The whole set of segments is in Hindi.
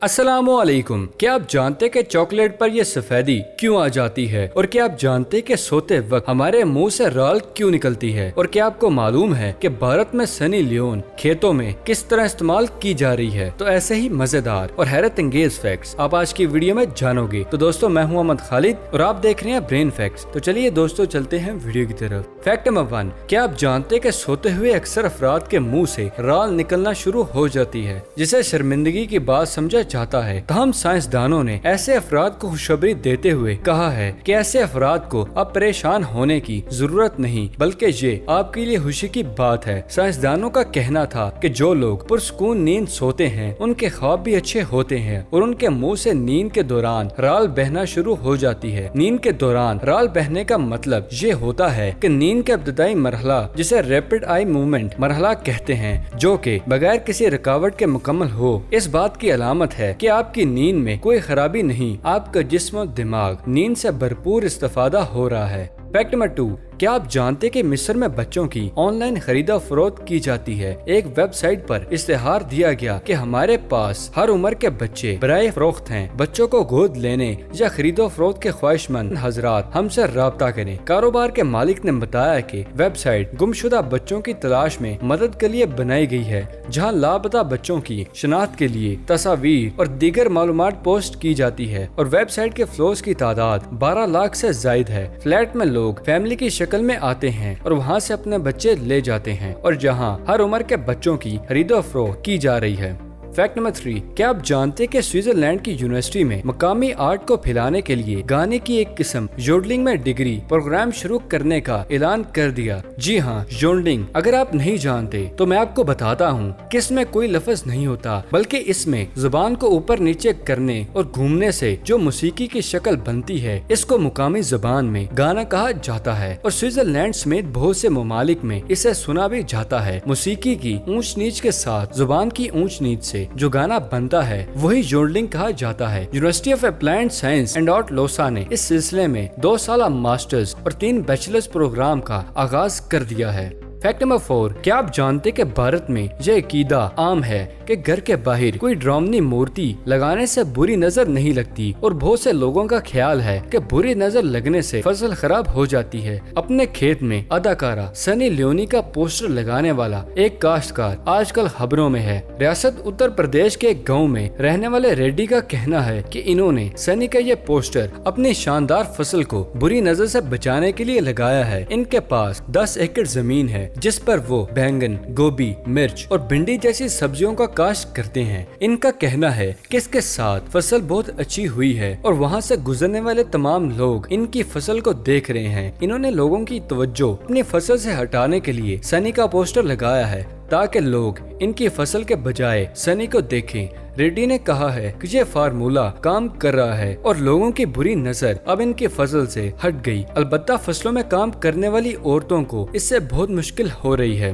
अस्सलामुअलैकुम। क्या आप जानते कि चॉकलेट पर यह सफेदी क्यों आ जाती है? और क्या आप जानते कि सोते वक्त हमारे मुंह से राल क्यों निकलती है? और क्या आपको मालूम है कि भारत में सनी लियोन खेतों में किस तरह इस्तेमाल की जा रही है? तो ऐसे ही मजेदार और हैरत अंगेज फैक्ट्स आप आज की वीडियो में जानोगे। तो दोस्तों, मैं हूं मोहम्मद खालिद और आप देख रहे हैं ब्रेन फैक्ट्स। तो चलिए दोस्तों, चलते हैं वीडियो की तरफ। फैक्ट नंबर 1, क्या आप जानते कि सोते हुए अक्सर अफराद के मुंह से राल निकलना शुरू हो जाती है, जिसे शर्मिंदगी की बात समझा जाता है। तमाम साइंसदानों ने ऐसे अफराद को खुशखबरी देते हुए कहा है कि ऐसे अफराद को अब परेशान होने की जरूरत नहीं, बल्कि ये आपके लिए खुशी की बात है। साइंसदानों का कहना था कि जो लोग पुरसकून नींद सोते हैं उनके ख्वाब भी अच्छे होते हैं और उनके मुंह से नींद के दौरान राल बहना शुरू हो जाती है। नींद के दौरान राल बहने का मतलब ये होता है कि नींद के इब्तिदाई मरहला, जिसे रैपिड आई मूवमेंट मरहला कहते हैं, जो कि बगैर किसी रुकावट के मुकम्मल हो, इस बात की अलामत है कि आपकी नींद में कोई खराबी नहीं, आपका जिस्म और दिमाग नींद से भरपूर इस्तेफादा हो रहा है। फैक्ट नंबर 2, क्या आप जानते कि मिस्र में बच्चों की ऑनलाइन खरीदा फरोख्त की जाती है? एक वेबसाइट पर इश्तेहार दिया गया कि हमारे पास हर उम्र के बच्चे बराए फरोख्त हैं। बच्चों को गोद लेने या खरीदो फरोख्त के ख्वाहिशमंद हजरात हमसे राब्ता करें। कारोबार के मालिक ने बताया कि वेबसाइट गुमशुदा बच्चों की तलाश में मदद के लिए बनाई गई है, जहां लापता बच्चों की शिनाख्त के लिए तस्वीर और दीगर मालूमात पोस्ट की जाती है। और वेबसाइट के फ्लोर्स की तादाद 12 लाख से जायद है। फ्लैट में लोग फैमिली की शक्ल में आते हैं और वहां से अपने बच्चे ले जाते हैं, और जहां हर उम्र के बच्चों की खरीदो फरोख्त की जा रही है। फैक्ट नंबर 3, क्या आप जानते कि स्विट्जरलैंड की यूनिवर्सिटी में मकामी आर्ट को फैलाने के लिए गाने की एक किस्म जोडलिंग में डिग्री प्रोग्राम शुरू करने का ऐलान कर दिया? जी हाँ, जोडलिंग। अगर आप नहीं जानते तो मैं आपको बताता हूँ कि इसमें कोई लफ्ज नहीं होता, बल्कि इसमें जुबान को ऊपर नीचे करने और घूमने से जो मौसीकी की शक्ल बनती है, इसको मुकामी जुबान में गाना कहा जाता है। और स्विट्जरलैंड समेत बहुत से ममालिक में इसे सुना भी जाता है। मौसीकी की ऊंच नीच के साथ जुबान की ऊंच नीच से जो गाना बनता है वही जोडलिंग कहा जाता है। University of applied science and art Losar ने इस सिलसिले में 2 साल मास्टर्स और 3 बैचलर्स प्रोग्राम का आगाज कर दिया है। फैक्ट नंबर 4, क्या आप जानते कि भारत में यह अकीदा आम है कि घर के बाहर कोई डरावनी मूर्ति लगाने से बुरी नजर नहीं लगती, और बहुत से लोगों का ख्याल है कि बुरी नजर लगने से फसल खराब हो जाती है। अपने खेत में अदाकारा सनी लियोनी का पोस्टर लगाने वाला एक काश्तकार आजकल खबरों में है। रियासत उत्तर प्रदेश के एक गाँव में रहने वाले रेड्डी का कहना है कि इन्होंने सनी का ये पोस्टर अपनी शानदार फसल को बुरी नजर से बचाने के लिए लगाया है। इनके पास 10 एकड़ जमीन है, जिस पर वो बैंगन, गोभी, मिर्च और भिंडी जैसी सब्जियों का काश्त करते हैं। इनका कहना है कि इसके साथ फसल बहुत अच्छी हुई है और वहाँ से गुजरने वाले तमाम लोग इनकी फसल को देख रहे हैं। इन्होंने लोगों की तवज्जो अपनी फसल से हटाने के लिए सनी का पोस्टर लगाया है, ताकि लोग इनकी फसल के बजाय सनी को देखें। रेड्डी ने कहा है कि ये फार्मूला काम कर रहा है और लोगों की बुरी नजर अब इनकी फसल से हट गई। अलबत्ता फसलों में काम करने वाली औरतों को इससे बहुत मुश्किल हो रही है।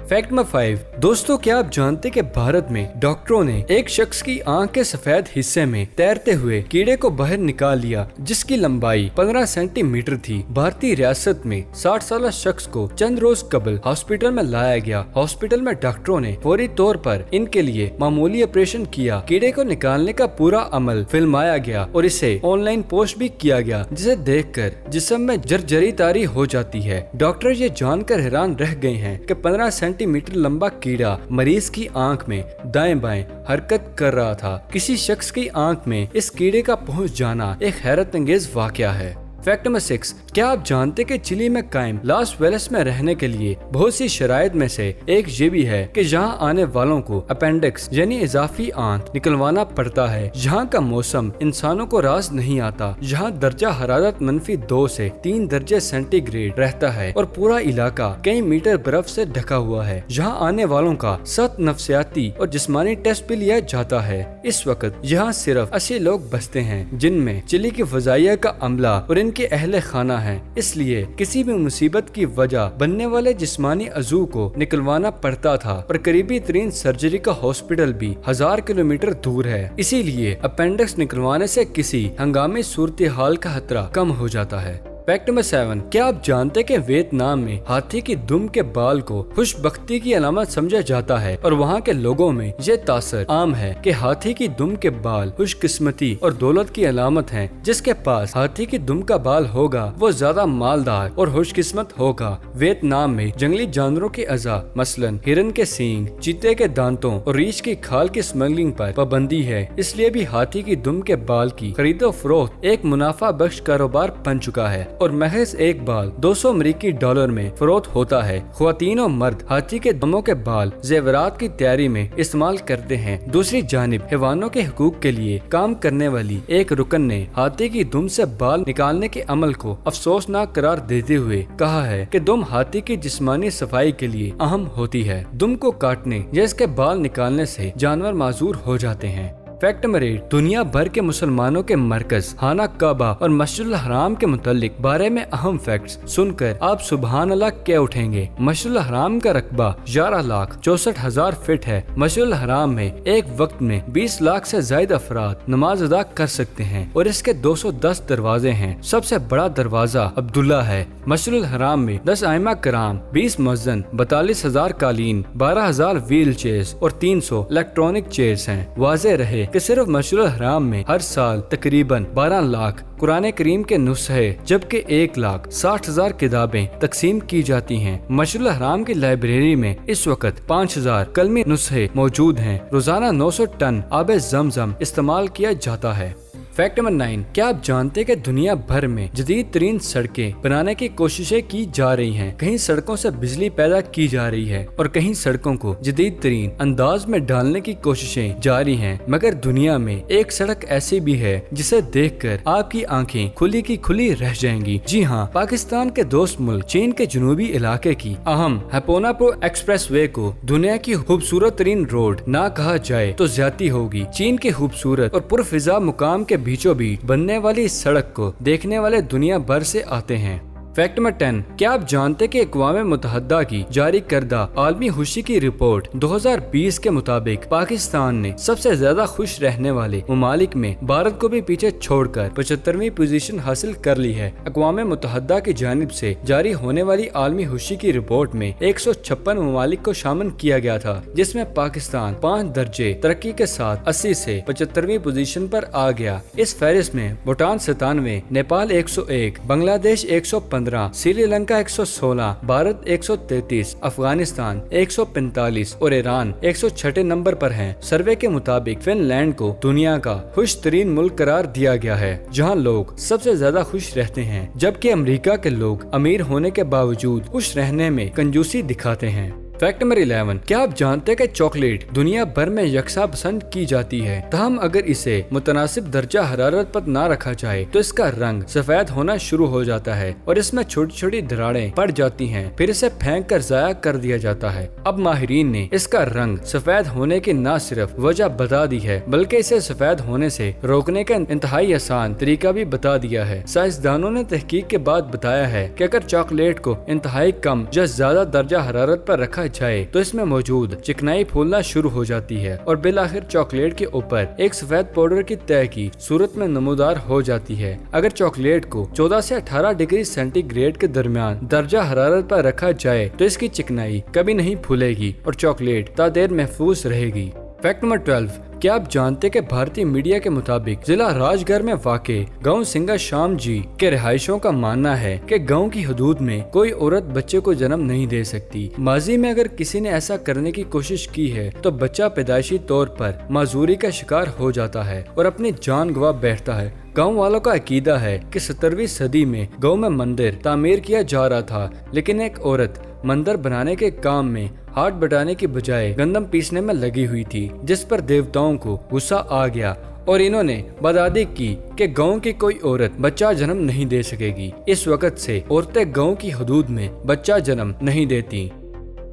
फैक्ट नंबर 5, दोस्तों, क्या आप जानते कि भारत में डॉक्टरों ने एक शख्स की आंख के सफेद हिस्से में तैरते हुए कीड़े को बाहर निकाल लिया, जिसकी लंबाई 15 सेंटीमीटर थी। भारतीय रियासत में 60 साल शख्स को चंद रोज कबल हॉस्पिटल में लाया गया। हॉस्पिटल में डॉक्टरों ने फौरी तौर पर इनके लिए मामूली ऑपरेशन किया। कीड़े को निकालने का पूरा अमल फिल्माया गया और इसे ऑनलाइन पोस्ट भी किया गया, जिसे देखकर जिस्म में जर्जरी तारी हो जाती है। डॉक्टर ये जानकर हैरान रह गए हैं कि 15 सेंटीमीटर लंबा कीड़ा मरीज की आंख में दाएं बाएं हरकत कर रहा था। किसी शख्स की आंख में इस कीड़े का पहुंच जाना एक हैरत अंगेज वाकया है। फैक्ट नंबर 6, क्या आप जानते कि चिली में कायम लास वेलस में रहने के लिए बहुत सी शराइत में से एक ये भी है कि जहाँ आने वालों को अपेंडिक्स यानी इजाफी आंत निकलवाना पड़ता है। यहाँ का मौसम इंसानों को रास नहीं आता, जहाँ दर्जा हरारत -2 से 3 दर्जे सेंटीग्रेड रहता है और पूरा इलाका कई मीटर बर्फ से ढका हुआ है। जहाँ आने वालों का सख्त नफ्सियाती और जिस्मानी टेस्ट भी लिया जाता है। इस वक्त यहाँ सिर्फ 80 लोग बसते हैं, जिनमें चिली की फजाइया का अमला और के अहले खाना है। इसलिए किसी भी मुसीबत की वजह बनने वाले जिस्मानी अज़ू को निकलवाना पड़ता था और करीबी तरीन सर्जरी का हॉस्पिटल भी 1000 किलोमीटर दूर है। इसीलिए अपेंडिक्स निकलवाने से किसी हंगामी सूरत हाल का खतरा कम हो जाता है। फैक्ट नंबर 7, क्या आप जानते हैं कि वियतनाम में हाथी की दुम के बाल को खुशबख्ती की अलामत समझा जाता है और वहाँ के लोगों में ये तासर आम है कि हाथी की दुम के बाल खुशकिस्मती और दौलत की अलामत हैं। जिसके पास हाथी की दुम का बाल होगा वो ज्यादा मालदार और खुशकिस्मत होगा। वियतनाम में जंगली जानवरों की अज़ा मसलन हिरन के सींग, चीते के दांतों और रीछ की खाल की स्मगलिंग पर पाबंदी है। इसलिए भी हाथी की दुम के बाल की खरीदो फरोख्त एक मुनाफा बख्श कारोबार बन चुका है और महज एक बाल $200 में फरोख्त होता है। ख्वातीन और मर्द हाथी के दमों के बाल जेवरात की तैयारी में इस्तेमाल करते हैं। दूसरी जानिब हैवानों के हुकूक के लिए काम करने वाली एक रुकन ने हाथी की दुम से बाल निकालने के अमल को अफसोसनाक करार देते हुए कहा है कि दुम हाथी की जिस्मानी सफाई के लिए अहम होती है। दुम को काटने या इसके बाल निकालने से जानवर माजूर हो जाते हैं। फैक्ट नंबर 8, दुनिया भर के मुसलमानों के मरकज खाना काबा और मस्जिद हराम के मुतालिक बारे में अहम फैक्ट्स सुनकर आप सुबहान अल्लाह कह उठेंगे। मस्जिद हराम का रकबा 11,64,000 फीट है। मस्जिद हराम में एक वक्त में 20 लाख से ज्यादा अफराद नमाज अदा कर सकते हैं और इसके 210 दरवाजे हैं। सबसे बड़ा दरवाजा अब्दुल्ला है। मस्जिद हराम में 10 आइमा कराम, 20 मुअज्जिन, 42,000 कालीन, 12,000 व्हील चेयर्स और 300 इलेक्ट्रॉनिक चेयर्स हैं। वाज़ेह रहे कि सिर्फ मस्जिद हराम में हर साल तकरीबन 12 लाख कुरान करीम के नुस्खे जबकि 1,60,000 किताबें तकसीम की जाती हैं। मस्जिद हराम की लाइब्रेरी में इस वक्त 5,000 कलमी नुस्खे मौजूद हैं। रोजाना 900 टन आबे ज़मज़म इस्तेमाल किया जाता है। फैक्ट नंबर 9, क्या आप जानते हैं कि दुनिया भर में जदीद तरीन सड़कें बनाने की कोशिशें की जा रही हैं। कहीं सड़कों से बिजली पैदा की जा रही है और कहीं सड़कों को जदीद तरीन अंदाज में डालने की कोशिशें जारी हैं। मगर दुनिया में एक सड़क ऐसी भी है जिसे देखकर आपकी आंखें खुली की खुली रह जाएंगी। जी हाँ, पाकिस्तान के दोस्त मुल्क चीन के जनूबी इलाके की अहम हैपोनापो एक्सप्रेसवे को दुनिया की खूबसूरत तरीन रोड ना कहा जाए तो ज्यादती होगी। चीन के खूबसूरत और पुरफिजा मुकाम के बीचों बीच बनने वाली इस सड़क को देखने वाले दुनिया भर से आते हैं। फैक्ट नंबर 10, क्या आप जानते कि अक़वाम मुत्तहिदा की जारी करदा आलमी खुशी की रिपोर्ट 2020 के मुताबिक पाकिस्तान ने सबसे ज्यादा खुश रहने वाले ममालिक में भारत को भी पीछे छोड़कर 75वीं पोजीशन हासिल कर ली है। अक़वाम मुत्तहिदा की जानिब से जारी होने वाली आलमी खुशी की रिपोर्ट में 156 ममालिक को शामिल किया गया था, जिसमें पाकिस्तान 5 दर्जे तरक्की के साथ 80 से 75वीं पोजीशन पर आ गया। इस फहरिस्त में भूटान 97, नेपाल 101, बांग्लादेश 115, श्रीलंका 116, भारत 133, अफगानिस्तान 145 और ईरान 106 नंबर पर हैं। सर्वे के मुताबिक फिनलैंड को दुनिया का खुश तरीन मुल्क करार दिया गया है, जहां लोग सबसे ज्यादा खुश रहते हैं, जबकि अमेरिका के लोग अमीर होने के बावजूद खुश रहने में कंजूसी दिखाते हैं। फैक्ट नंबर 11, क्या आप जानते हैं कि चॉकलेट दुनिया भर में यकसा पसंद की जाती है। तहम अगर इसे मुतनासिब दर्जा हरारत पर ना रखा जाए तो इसका रंग सफेद होना शुरू हो जाता है और इसमें छोटी छोटी दरारें पड़ जाती हैं। फिर इसे फेंक कर जाया कर दिया जाता है। अब माहिरीन ने इसका रंग सफेद होने की न सिर्फ वजह बता दी है, बल्कि इसे सफेद होने से रोकने का इंतहाई आसान तरीका भी बता दिया है। साइंसदानों ने तहकीक के बाद बताया है कि अगर चॉकलेट को इंतहाई कम या ज्यादा दर्जा हरारत पर रखा जाए तो इसमें मौजूद चिकनाई फूलना शुरू हो जाती है और बिलाखिर चॉकलेट के ऊपर एक सफेद पाउडर की तह की सूरत में नमूदार हो जाती है। अगर चॉकलेट को 14 से 18 डिग्री सेंटीग्रेड के दरमियान दर्जा हरारत पर रखा जाए तो इसकी चिकनाई कभी नहीं फूलेगी और चॉकलेट तादेर महफूज रहेगी। फैक्ट नंबर 12, क्या आप जानते कि भारतीय मीडिया के मुताबिक जिला राजगढ़ में वाक़े गांव सिंगा श्याम जी के रिहायशों का मानना है कि गांव की हदूद में कोई औरत बच्चे को जन्म नहीं दे सकती। माजी में अगर किसी ने ऐसा करने की कोशिश की है तो बच्चा पैदाइशी तौर पर माजूरी का शिकार हो जाता है और अपनी जान गंवा बैठता है। गांव वालों का अकीदा है कि 17वीं सदी में गांव में मंदिर तामीर किया जा रहा था, लेकिन एक औरत मंदिर बनाने के काम में हाथ बटाने की बजाय गंदम पीसने में लगी हुई थी, जिस पर देवताओं को गुस्सा आ गया और इन्होंने बदादी की कि गांव की कोई औरत बच्चा जन्म नहीं दे सकेगी। इस वक्त से औरतें गांव की हदूद में बच्चा जन्म नहीं देती।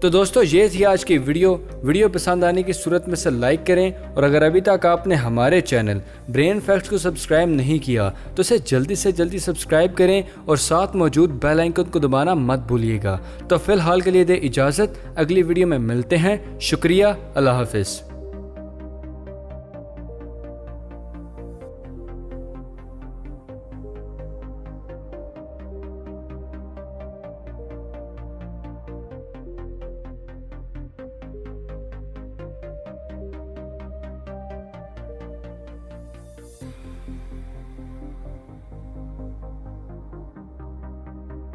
तो दोस्तों, ये थी आज की वीडियो पसंद आने की सूरत में से लाइक करें और अगर अभी तक आपने हमारे चैनल ब्रेन फैक्ट्स को सब्सक्राइब नहीं किया तो इसे जल्दी से जल्दी सब्सक्राइब करें और साथ मौजूद बेल आइकन को दबाना मत भूलिएगा। तो फिलहाल के लिए दे इजाज़त, अगली वीडियो में मिलते हैं। शुक्रिया, अल्लाह हाफिज़।